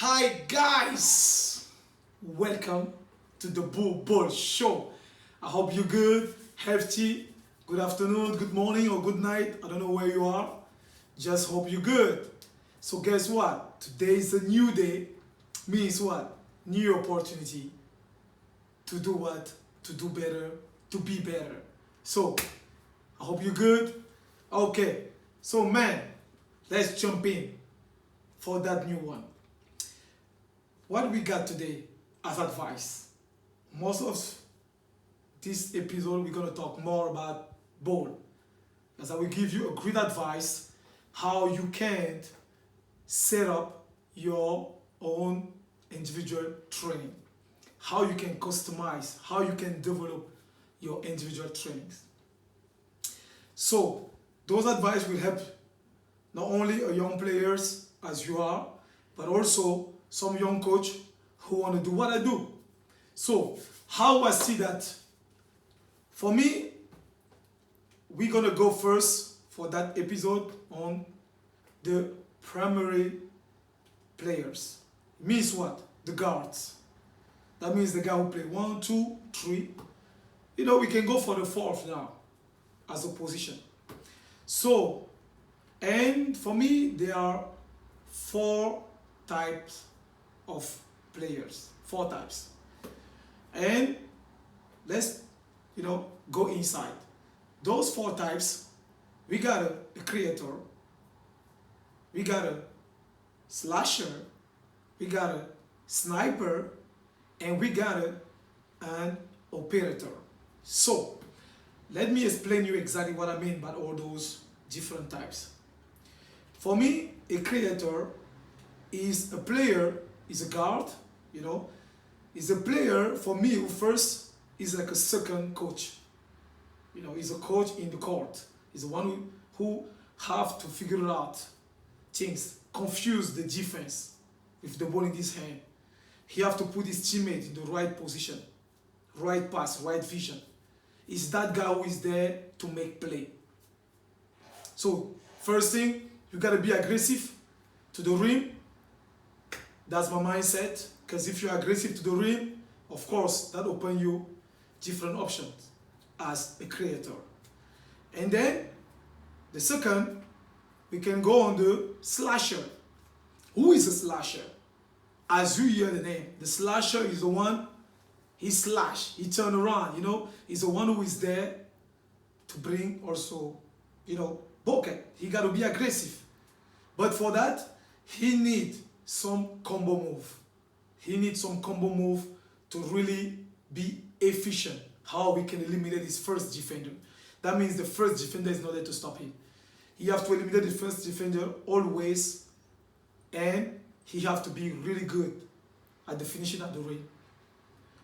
Hi guys, welcome to the Bouball Show. I hope you're good, healthy. Good afternoon, good morning, or good night. I don't know where you are. Just hope you're good. So guess what? Today is a new day. Means what? New opportunity to do what? To do better, to be better. So I hope you're good. Okay. So man, let's jump in for that new one. What we got today as advice? Most of this episode we're gonna talk more about ball. As I will give you a great advice how you can set up your own individual training, how you can customize, how you can develop your individual trainings. So those advice will help not only young players as you are, but also some young coach who want to do what I do. So how I see that? For me, we're gonna go first for that episode on the primary players. Means what? The guards. That means the guy who play 1, 2, 3. We can go for the fourth now as a position. So, and for me, there are 4 types of players. 4 types. And let's, go inside. Those 4 types, we got a creator, we got a slasher, we got a sniper, and we got an operator. So, let me explain you exactly what I mean by all those different types. For me, a creator is a player, is a guard, is a player for me who first is like a second coach. He's a coach in the court. He's the one who have to figure out things, confuse the defense with the ball in his hand. He have to put his teammate in the right position, right pass, right vision. Is that guy who is there to make play. So first thing, you gotta be aggressive to the rim. That's my mindset. Because if you're aggressive to the rim, of course, that opens you different options as a creator. And then, the second, we can go on the slasher. Who is a slasher? As you hear the name, the slasher is the one, he slash, he turn around, he's the one who is there to bring also, bucket. He got to be aggressive. But for that, he need some combo move. He needs some combo move to really be efficient. How we can eliminate his first defender. That means the first defender is not there to stop him. He have to eliminate the first defender always, and he have to be really good at the finishing at the rim.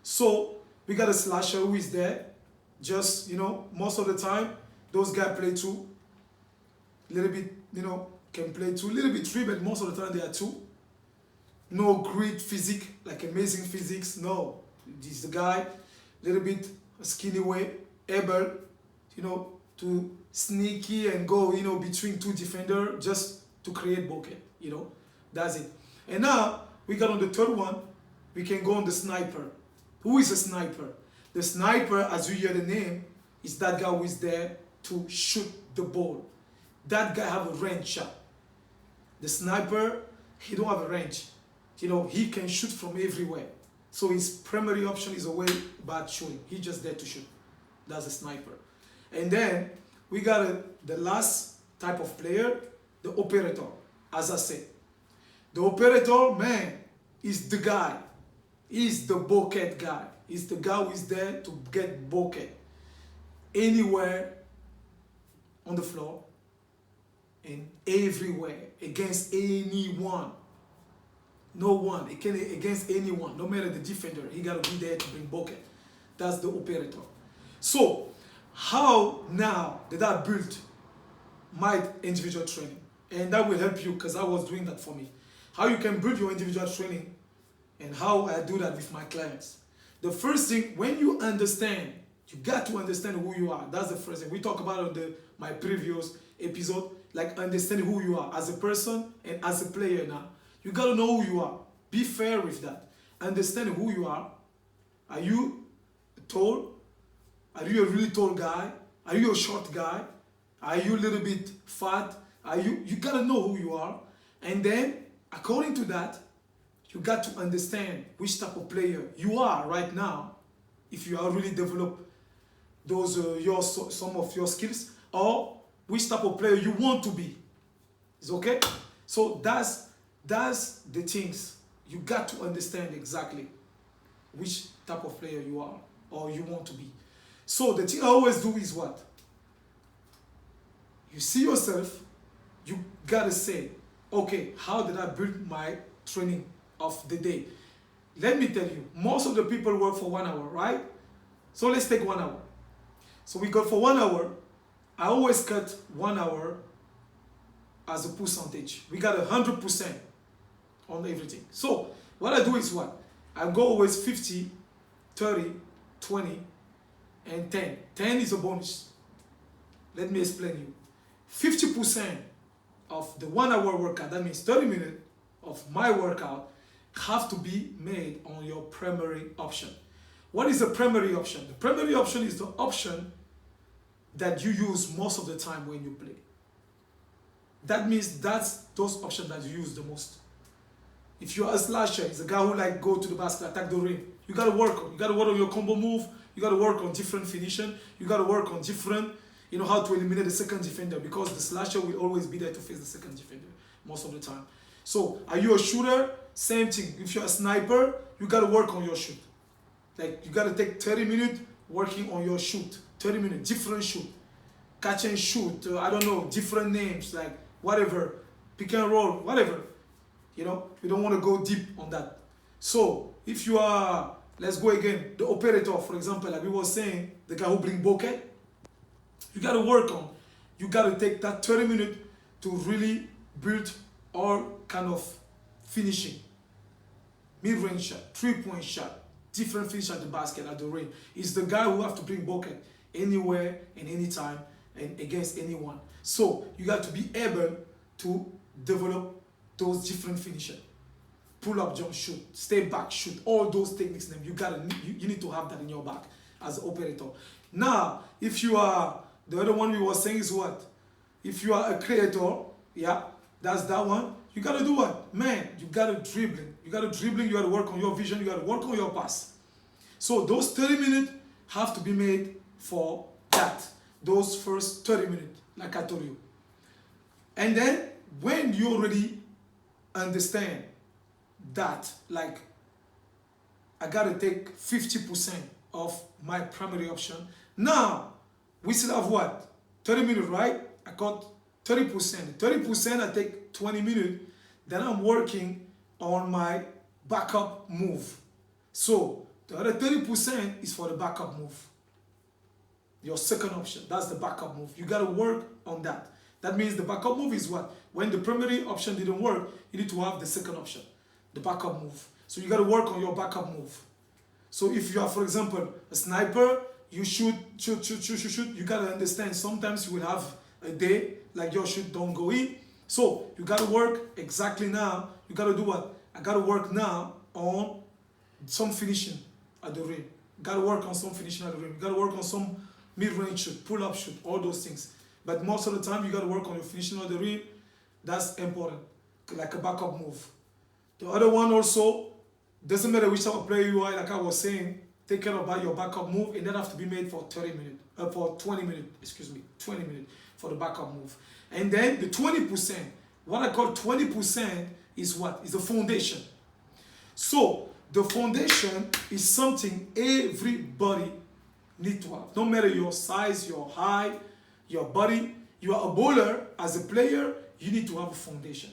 So we got a slasher who is there. Just most of the time, those guys play 2. Little bit, can play 2, little bit 3, but most of the time they are 2. No great physique, like amazing physics. No, this is the guy, little bit skinny way, able, to sneaky and go, between 2 defenders just to create bucket. That's it. And now we got on the third one. We can go on the sniper. Who is a sniper? The sniper, as you hear the name, is that guy who is there to shoot the ball. That guy have a range shot. The sniper, he don't have a range. He can shoot from everywhere. So his primary option is away about shooting. He's just there to shoot. That's a sniper. And then we got the last type of player, the operator, as I said. The operator, man, is the guy. He's the bucket guy. He's the guy who is there to get bucket anywhere on the floor and everywhere against anyone. No one. It can against anyone, no matter the defender. He gotta be there to bring bucket. That's the operator. So, how now did I build my individual training? And that will help you because I was doing that for me. How you can build your individual training and how I do that with my clients. The first thing, when you understand, you got to understand who you are. That's the first thing. We talk about on my previous episode, like understanding who you are as a person and as a player now. You got to know who you are. Be fair with that. Understand who you are. Are you tall? Are you a really tall guy? Are you a short guy? Are you a little bit fat? You gotta know who you are. And then, according to that, you got to understand which type of player you are right now. If you are really develop those some of your skills, or which type of player you want to be. It's okay? So that's the things. You got to understand exactly which type of player you are or you want to be. So the thing I always do is what? You see yourself, you gotta say, okay, how did I build my training of the day? Let me tell you, most of the people work for 1 hour, right? So let's take 1 hour. So we got for 1 hour. I always cut 1 hour as a percentage. We got 100% on everything. So what I do is what? I go always 50, 30, 20, and 10. 10 is a bonus. Let me explain you. 50% of the 1 hour workout, that means 30 minutes of my workout, have to be made on your primary option. What is the primary option? The primary option is the option that you use most of the time when you play. That means that's those options that you use the most. If you're a slasher, it's a guy who like go to the basket, attack the rim. You gotta work on your combo move. You gotta work on different finishing. You gotta work on different, how to eliminate the second defender, because the slasher will always be there to face the second defender most of the time. So, are you a shooter? Same thing. If you're a sniper, you gotta work on your shoot. Like you gotta take 30 minutes working on your shoot. 30 minutes, different shoot, catch and shoot. I don't know, different names, like whatever, pick and roll, whatever. You don't want to go deep on that. So if you are, let's go again, the operator, for example, like we were saying, the guy who bring bokeh, you got to work on. You got to take that 30 minutes to really build all kind of finishing. Mid-range shot, 3-point shot, different finish at the basket, at the rim. It's the guy who have to bring bokeh anywhere and anytime and against anyone. So you got to be able to develop those different finishing. Pull up, jump, shoot, step back, shoot, all those techniques. You need to have that in your back as an operator. Now, if you are, the other one we were saying is what? If you are a creator, yeah, that's that one. You got to do what? Man, you got to dribbling. You got to dribbling, you got to work on your vision, you got to work on your pass. So those 30 minutes have to be made for that. Those first 30 minutes, like I told you. And then, when you already understand that, like, I got to take 50% of my primary option. Now, we still have what? 30 minutes, right? I got 30%. 30%, I take 20 minutes. Then I'm working on my backup move. So, the other 30% is for the backup move. Your second option, that's the backup move. You got to work on that. That means the backup move is what? When the primary option didn't work, you need to have the second option, the backup move. So you got to work on your backup move. So if you are, for example, a sniper, you shoot. You got to understand sometimes you will have a day like your shoot don't go in. So you got to work exactly now. You got to do what? I got to work now on some finishing at the rim. Got to work on some finishing at the rim. Got to work on some mid-range shoot, pull-up shoot, all those things. But most of the time, you got to work on your finishing at the rim. That's important, like a backup move. The other one also, doesn't matter which type of player you are, like I was saying, take care about your backup move, and that have to be made for 20 minutes for the backup move. And then the 20%, what I call 20% is what? Is the foundation. So the foundation is something everybody need to have. No matter your size, your height, your body, you are a bowler, as a player, you need to have a foundation.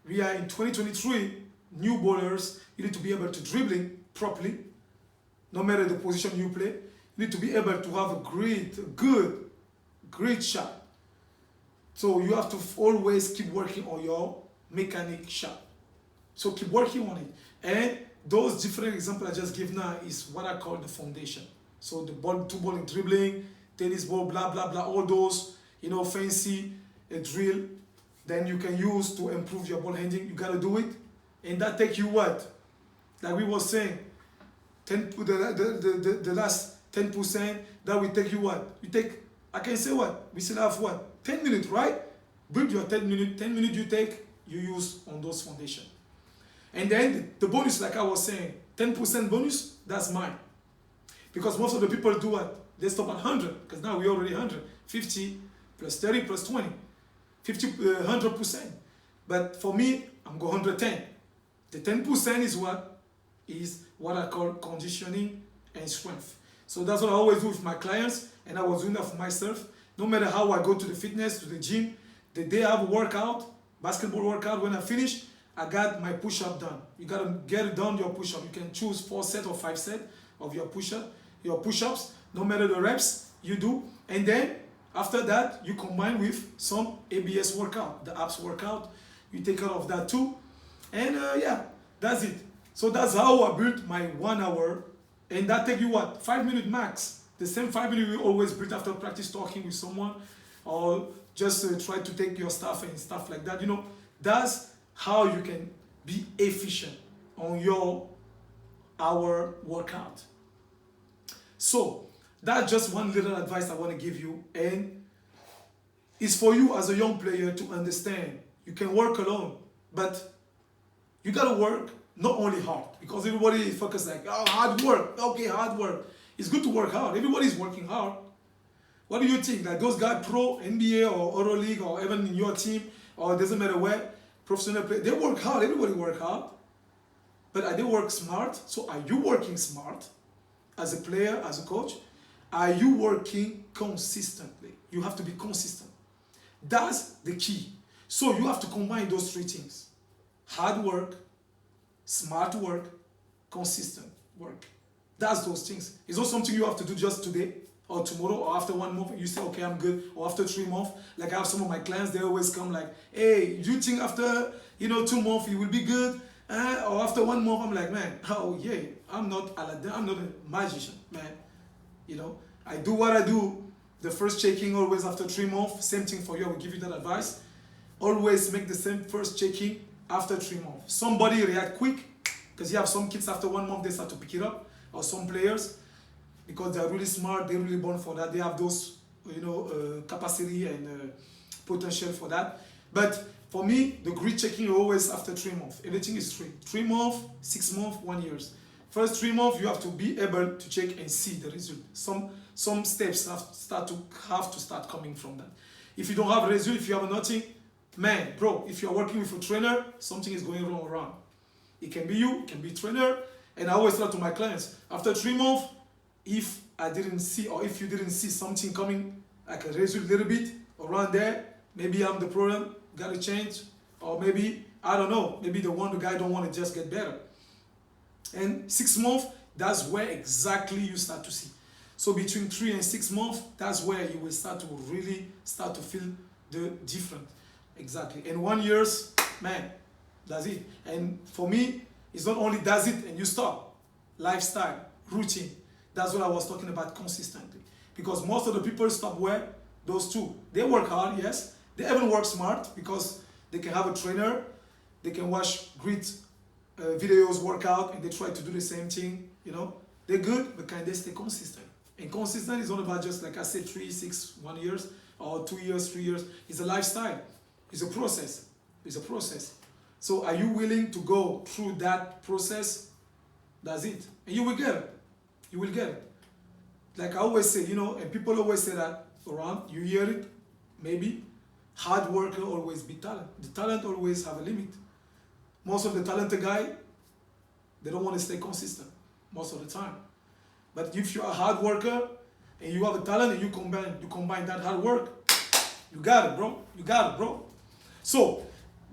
We are in 2023, new bowlers, you need to be able to dribbling properly, no matter the position you play. You need to be able to have a great shot. So you have to always keep working on your mechanic shot. So keep working on it. And those different examples I just give now is what I call the foundation. So the ball, two ball dribbling, tennis ball, blah, blah, blah, all those, fancy drill, then you can use to improve your ball handling. You got to do it. And that take you what? Like we were saying, the last 10%, that will take you what? You take, I can say what? We still have what? 10 minutes, right? Build your 10 minutes you take, you use on those foundation. And then the bonus, like I was saying, 10% bonus, that's mine. Because most of the people do what? They stop at 100, because now we're already 100. 50 plus 30 plus 20. 100%. But for me, I'm going 110. The 10% is what I call conditioning and strength. So that's what I always do with my clients, and I was doing that for myself. No matter how I go to the fitness, to the gym, the day I have a workout, basketball workout, when I finish, I got my push-up done. You gotta get it done, your push-up. You can choose 4 sets or 5 sets of your push-ups, no matter the reps you do. And then after that, you combine with some ABS workout, the abs workout. You take care of that too. And yeah, that's it. So that's how I built my 1 hour. And that take you what? 5 minutes max. The same 5 minutes we always build after practice talking with someone, or just try to take your stuff and stuff like that. You know, that's how you can be efficient on your hour workout. So that's just one little advice I want to give you, and it's for you as a young player to understand you can work alone, but you gotta work not only hard, because everybody is focused like, oh, hard work. Okay, hard work. It's good to work hard. Everybody's working hard. What do you think? Like those guys, pro, NBA or EuroLeague, or even in your team, or it doesn't matter where, professional players, they work hard. Everybody work hard. But are they work smart? So are you working smart as a player, as a coach? Are you working consistently? You have to be consistent. That's the key. So you have to combine those 3 things. Hard work, smart work, consistent work. That's those things. It's not something you have to do just today or tomorrow or after 1 month. You say, okay, I'm good. Or after 3 months. Like I have some of my clients, they always come like, hey, you think after 2 months you will be good? Or after 1 month, I'm like, man, oh yeah, I'm not Aladdin. I'm not a magician, man. I do what I do. The first checking always after 3 months. Same thing for you. I will give you that advice. Always make the same first checking after 3 months. Somebody react quick, because you have some kids after 1 month they start to pick it up, or some players, because they're really smart, they're really born for that. They have those capacity and potential for that. But for me, the grit checking is always after 3 months. Everything is 3 months, 6 months, 1 year. First 3 months, you have to be able to check and see the result. Some steps have to start coming from that. If you don't have a result, if you have nothing, man, bro, if you're working with a trainer, something is going wrong around. It can be you, it can be trainer. And I always tell to my clients, after 3 months, if I didn't see, or if you didn't see something coming, like a result a little bit around there, maybe I'm the problem, gotta change. Or maybe, I don't know, maybe the guy don't want to just get better. And 6 months, that's where exactly you start to see. So between 3 and 6 months, that's where you will start to really start to feel the difference. Exactly. And 1 year, man, that's it. And for me, it's not only does it and you stop. Lifestyle, routine. That's what I was talking about consistently. Because most of the people stop where? Those 2. They work hard, yes. They even work smart, because they can have a trainer. They can watch great videos, workout, and they try to do the same thing. They're good, but can they stay consistent? And consistent is not about just, like I said, 3, 6, 1 year, or 2 years, 3 years. It's a lifestyle. It's a process. It's a process. So are you willing to go through that process? That's it. And you will get it. You will get it. Like I always say, and people always say that around, you hear it, maybe. Hard worker always beat talent. The talent always have a limit. Most of the talented guy, they don't want to stay consistent most of the time. But if you're a hard worker and you have a talent and you combine that hard work, you got it, bro. You got it, bro. So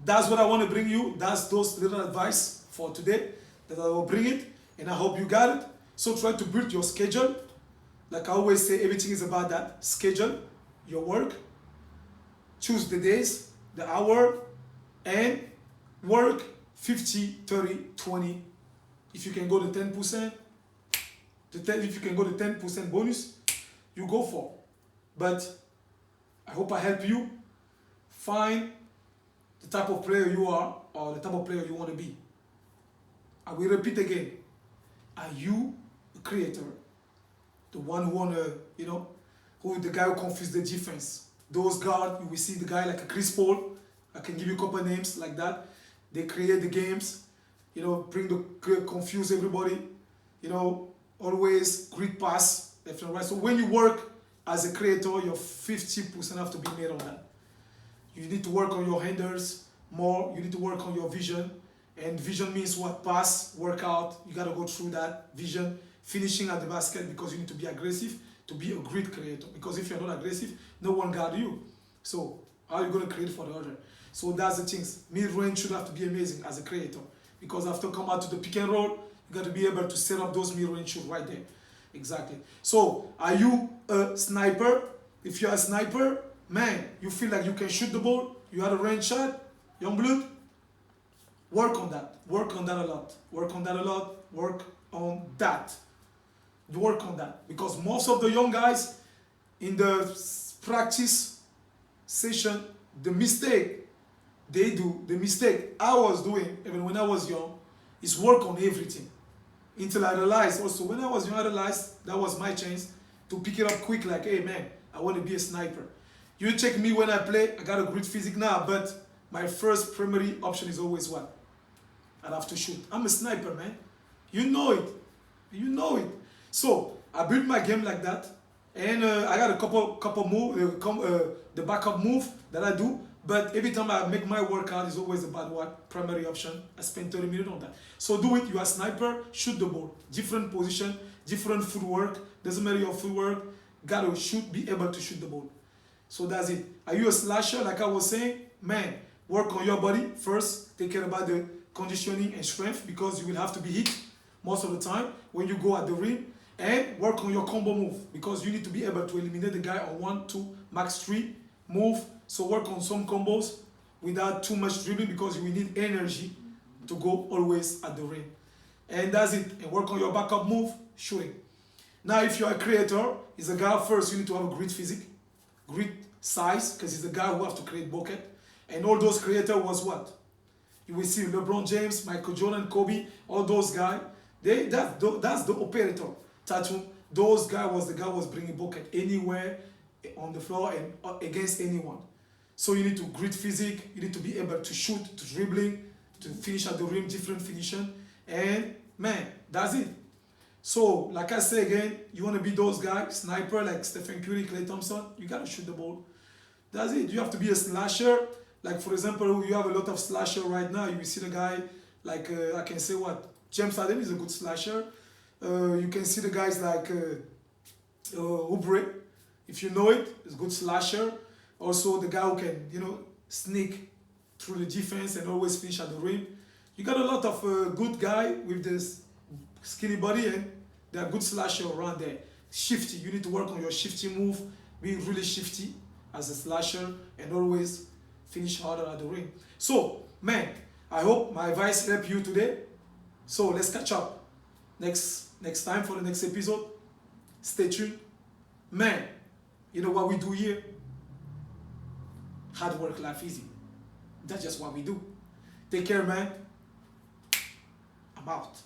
that's what I want to bring you. That's those little advice for today that I will bring it, and I hope you got it. So try to build your schedule. Like I always say, everything is about that schedule, your work. Choose the days, the hour, and work 50, 30, 20. If you can go to 10%, if you can go to 10% bonus, you go for. But I hope I help you find the type of player you are, or the type of player you want to be. I will repeat again. Are you a creator? The one who wanna, who the guy who confuse the defense. Those guard, you will see the guy like a Chris Paul. I can give you a couple names like that. They create the games, bring confuse everybody, always great pass, left and right. So when you work as a creator, your 50% have to be made on that. You need to work on your handles more. You need to work on your vision. And vision means what? Pass, workout. You got to go through that vision. Finishing at the basket because you need to be aggressive to be a great creator. Because if you're not aggressive, no one guard you. So how are you going to create for the other? So that's the things. Mid-range should have to be amazing as a creator. Because after come out to the pick and roll, you got to be able to set up those mid-range shots right there. Exactly. So are you a sniper? If you're a sniper, man, you feel like you can shoot the ball, you had a range shot, young blood, work on that. Work on that a lot. Work on that a lot. Work on that. Work on that. Because most of the young guys in the practice session, the mistake they do, the mistake I was doing even when I was young, is work on everything. Until I realized also, when I was young, I realized that was my chance to pick it up quick, like, hey man, I want to be a sniper. You check me when I play, I got a great physique now, but my first primary option is always what? I have to shoot. I'm a sniper, man. You know it. You know it. So I built my game like that, and I got a couple move, the backup move that I do. But every time I make my workout, it's always about what? Primary option. I spend 30 minutes on that. So do it. You are a sniper. Shoot the ball. Different position, different footwork. Doesn't matter your footwork. Gotta shoot. Be able to shoot the ball. So that's it. Are you a slasher? Like I was saying, man, work on your body first. Take care about the conditioning and strength because you will have to be hit most of the time when you go at the rim. And work on your combo move because you need to be able to eliminate the guy on 1, 2, max 3 move. So work on some combos without too much dribbling because you will need energy to go always at the rim. And that's it. And work on your backup move, shooting. Now if you're a creator, it's a guy first, you need to have a great physique, great size, because he's the guy who have to create bucket. And all those creators was what? You will see LeBron James, Michael Jordan, Kobe, all those guys. That's the operator. Tattoo. Those guys was the guy who was bringing bucket anywhere on the floor and against anyone. So you need to great physique. You need to be able to shoot, to dribbling, to finish at the rim, different finishing. And man, that's it. So like I say again, you want to be those guys, sniper like Stephen Curry, Klay Thompson. You gotta shoot the ball. That's it. You have to be a slasher. Like for example, you have a lot of slasher right now. You will see the guy like I can say what James Harden is a good slasher. You can see the guys like Oubre, if you know it, is a good slasher. Also the guy who can, sneak through the defense and always finish at the rim. You got a lot of good guy with this skinny body and they are good slasher around there. Shifty, you need to work on your shifty move, be really shifty as a slasher and always finish harder at the rim. So, man, I hope my advice helped you today. So let's catch up next time for the next episode. Stay tuned. Man, you know what we do here? Hard work, life easy. That's just what we do. Take care, man. I'm out.